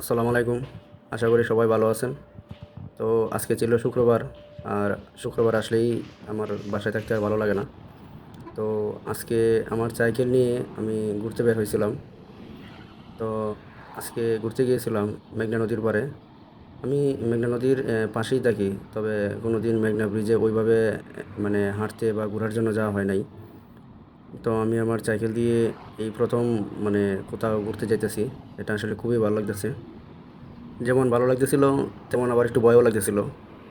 আসসালামু আলাইকুম। আশা করি সবাই ভালো আছেন। তো আজকে ছিল শুক্রবার। আর শুক্রবার আসলেই আমার বাসায় থাকতে আর ভালো লাগে না। তো আজকে আমার সাইকেল নিয়ে আমি ঘুরতে বের হয়েছিলাম। তো আজকে ঘুরতে গিয়েছিলাম মেঘনা নদীর পাড়ে। আমি মেঘনা নদীর পাশেই থাকি। তবে কোনোদিন মেঘনা ব্রিজে ওইভাবে মানে হাঁটতে বা ঘোরার জন্য যাওয়া হয় নাই। তো আমি আমার সাইকেল দিয়ে এই প্রথম মানে কোথাও ঘুরতে যাইতেছি। এটা আসলে খুবই ভালো লাগতেছে। যেমন ভালো লাগতেছিল তেমন আবার একটু ভয়ও লাগতেছিল।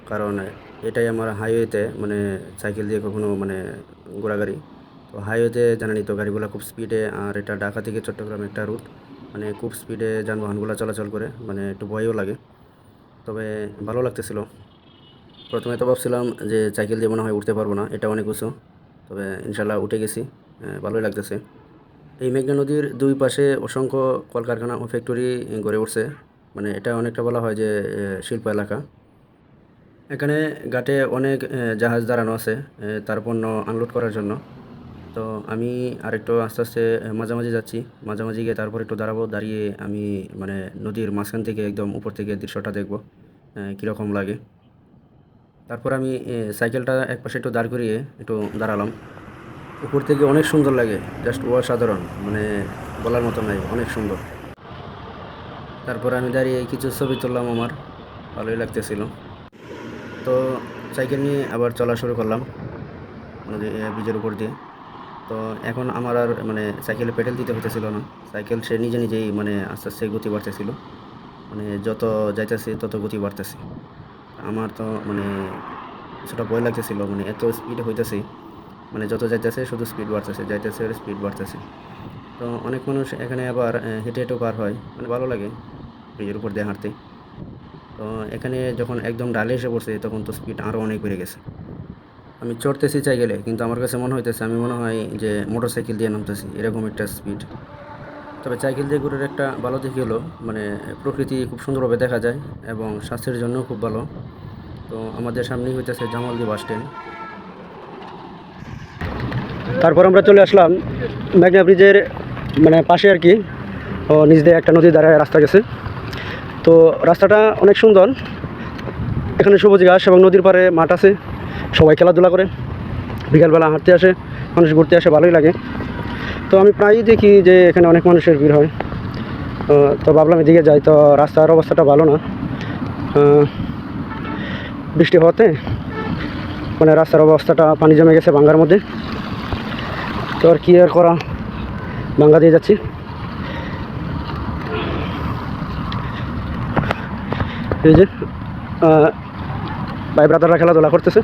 কারণ এটাই আমার হাইওয়েতে মানে সাইকেল দিয়ে কখনো মানে ঘোরাঘুরি। তো হাইওয়েতে জানেনই তো গাড়িগুলো খুব স্পিডে, আর এটা ঢাকা থেকে চট্টগ্রাম একটা রুট, মানে খুব স্পিডে যানবাহনগুলো চলাচল করে, মানে একটু ভয়ও লাগে। তবে ভালো লাগতেছিল। প্রথমে তো ভাবছিলাম যে সাইকেল দিয়ে মনে হয় উঠতে পারবো না, এটা অনেক উঁচু। তবে ইনশাল্লাহ উঠে গেছি। ভালোই লাগতেছে। এই মেঘনা নদীর দুই পাশে অসংখ্য কলকারখানা ও ফ্যাক্টরি গড়ে উঠছে। মানে এটা অনেকটা বলা হয় যে শিল্প এলাকা। এখানে ঘাটে অনেক জাহাজ দাঁড়ানো আছে তার পণ্য আনলোড করার জন্য। তো আমি আরেকটু আস্তে আস্তে মাঝামাঝি যাচ্ছি। মাঝামাঝি গিয়ে তারপর একটু দাঁড়াবো, দাঁড়িয়ে আমি মানে নদীর মাঝখান থেকে একদম উপর থেকে দৃশ্যটা দেখবো কীরকম লাগে। তারপর আমি সাইকেলটা একপাশে একটু দাঁড় করিয়ে একটু দাঁড়ালাম। উপর থেকে অনেক সুন্দর লাগে, জাস্ট অসাধারণ, মানে বলার মতো নাই, অনেক সুন্দর। তারপর আমি দাঁড়িয়ে কিছু ছবি তুললাম আমার, ভালোই লাগতেছিল। তো সাইকেল নিয়ে আবার চলা শুরু করলাম নদী ব্রিজের উপর দিয়ে। তো এখন আমার আর মানে সাইকেলে পেডেল দিতে হইতেছিল না। সাইকেল সে নিজে নিজেই মানে আস্তে আস্তে গতি বাড়তেছিল। মানে যত যাইতেছি তত গতি বাড়তেছে। আমার তো মানে কিছুটা ভয় লাগতেছিল, মানে এত স্পিড হইতেছে। মানে যত যাইতেছে শুধু স্পিড বাড়তেছে, যাইতেছে আর স্পিড বাড়তেছে। তো অনেক মানুষ এখানে আবার হেঁটে হেঁটেও পার হয়, মানে ভালো লাগে ব্রিজের উপর দিয়ে হাঁটতে। তো এখানে যখন একদম ডালে এসে পড়ছে তখন তো স্পিড আরও অনেক বেড়ে গেছে। আমি চড়তেছি সাইকেলে, কিন্তু আমার কাছে মনে হইতেছে আমি মনে হয় যে মোটর সাইকেল দিয়ে নামতেছি, এরকম একটা স্পিড। তবে সাইকেল দিয়ে ঘুরার একটা ভালো দিক হলো মানে প্রকৃতি খুব সুন্দরভাবে দেখা যায় এবং স্বাস্থ্যের জন্যও খুব ভালো। তো আমাদের সামনেই হইতেছে জামালদি বাস স্ট্যান্ড। তারপর আমরা চলে আসলাম মেঘনা ব্রিজের মানে পাশে আর কি। ও নিচ দিয়ে একটা নদীর ধারে রাস্তা গেছে। তো রাস্তাটা অনেক সুন্দর। এখানে সবুজ ঘাস এবং নদীর পাড়ে মাঠ আছে, সবাই খেলাধুলা করে, বিকালবেলা হাঁটতে আসে, মানুষ ঘুরতে আসে, ভালোই লাগে। তো আমি প্রায়ই দেখি যে এখানে অনেক মানুষের ভিড় হয়। তো ভাবলাম এদিকে যাই। তো রাস্তার অবস্থাটা ভালো না, বৃষ্টি হওয়াতে মানে রাস্তার অবস্থাটা পানি জমে গেছে ভাঙ্গার মধ্যে। তো আর কি আর করা, ভাঙ্গা দিয়ে যাচ্ছি। এই যে ভাই ব্রাদাররা খেলাধুলা করতেছে।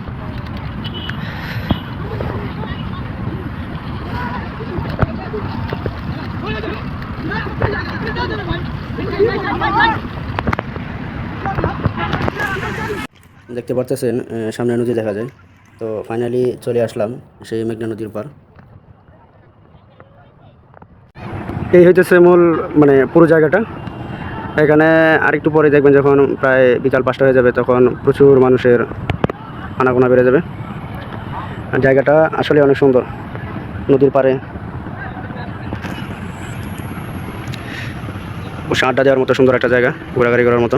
দেখতে পারতেছেন সামনে নদী দেখা যায়। তো ফাইনালি চলে আসলাম সেই মেঘনা নদীর পার। এই হইতেছে মূল মানে পুরো জায়গাটা। এখানে আরেকটু পরে দেখবেন যখন প্রায় বিকাল 5টা হয়ে যাবে তখন প্রচুর মানুষের আনাগোনা বেড়ে যাবে। আর জায়গাটা আসলে অনেক সুন্দর, নদীর পাড়ে বসে আড্ডা দেওয়ার মতো সুন্দর একটা জায়গা, ঘোরাঘুরি করার মতো।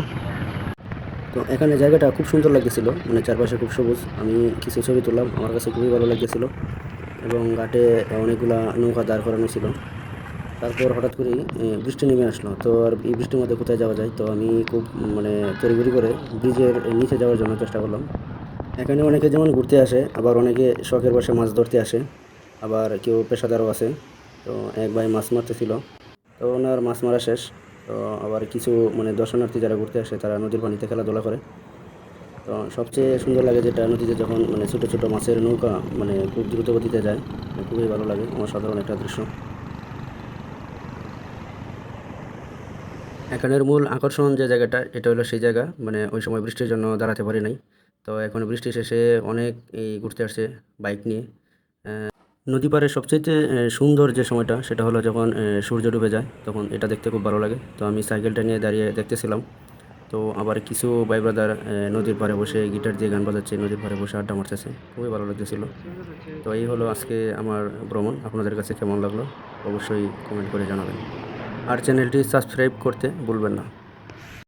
তো এখানে জায়গাটা খুব সুন্দর লাগতেছিল, মানে চারপাশে খুব সবুজ। আমি কিছু ছবি তুললাম, আমার কাছে খুবই ভালো লাগতেছিল। এবং ঘাটে অনেকগুলা নৌকা দাঁড় করানো ছিল। তারপর হঠাৎ করেই বৃষ্টি নেমে আসলো। তো আর এই বৃষ্টির মধ্যে কোথায় যাওয়া যায়, তো আমি খুব মানে তড়িঘড়ি করে ব্রিজের নিচে যাওয়ার জন্য চেষ্টা করলাম। এখানে অনেকে যেমন ঘুরতে আসে, আবার অনেকে শখের বশে মাছ ধরতে আসে, আবার কেউ পেশাদারও আছে। তো এক ভাই মাছ মারতেছিল, তো ওনার মাছ মারা শেষ। তো আবার কিছু মানে দর্শনার্থী যারা ঘুরতে আসে তারা নদীর পানিতে খেলাধুলা করে। তো সবচেয়ে সুন্দর লাগে যেটা নদীতে যখন মানে ছোটো ছোটো মাছের নৌকা মানে খুব দ্রুত গতিতে যায়, খুবই ভালো লাগে, অসাধারণ একটা দৃশ্য। এখানের মূল আকর্ষণ যে জায়গাটা, এটা হলো সেই জায়গা, মানে ওই সময় বৃষ্টির জন্য দাঁড়াতে পারি নাই। তো এখন বৃষ্টি শেষে অনেক এই ঘুরতে আসছে বাইক নিয়ে। নদী পাড়ের সবচাইতে সুন্দর যে সময়টা সেটা হলো যখন সূর্য ডুবে যায়, তখন এটা দেখতে খুব ভালো লাগে। তো আমি সাইকেলটা নিয়ে দাঁড়িয়ে দেখতেছিলাম। তো আবার কিছু ভাই ব্রাদার নদীর পাড়ে বসে গিটার দিয়ে গান বাজাচ্ছে, নদীর পাড়ে বসে আড্ডা মারতেছে, খুবই ভালো লাগতেছিল। তো এই হলো আজকে আমার ভ্রমণ। আপনাদের কাছে কেমন লাগলো অবশ্যই কমেন্ট করে জানাবেন। আর চ্যানেলটি সাবস্ক্রাইব করতে ভুলবেন না।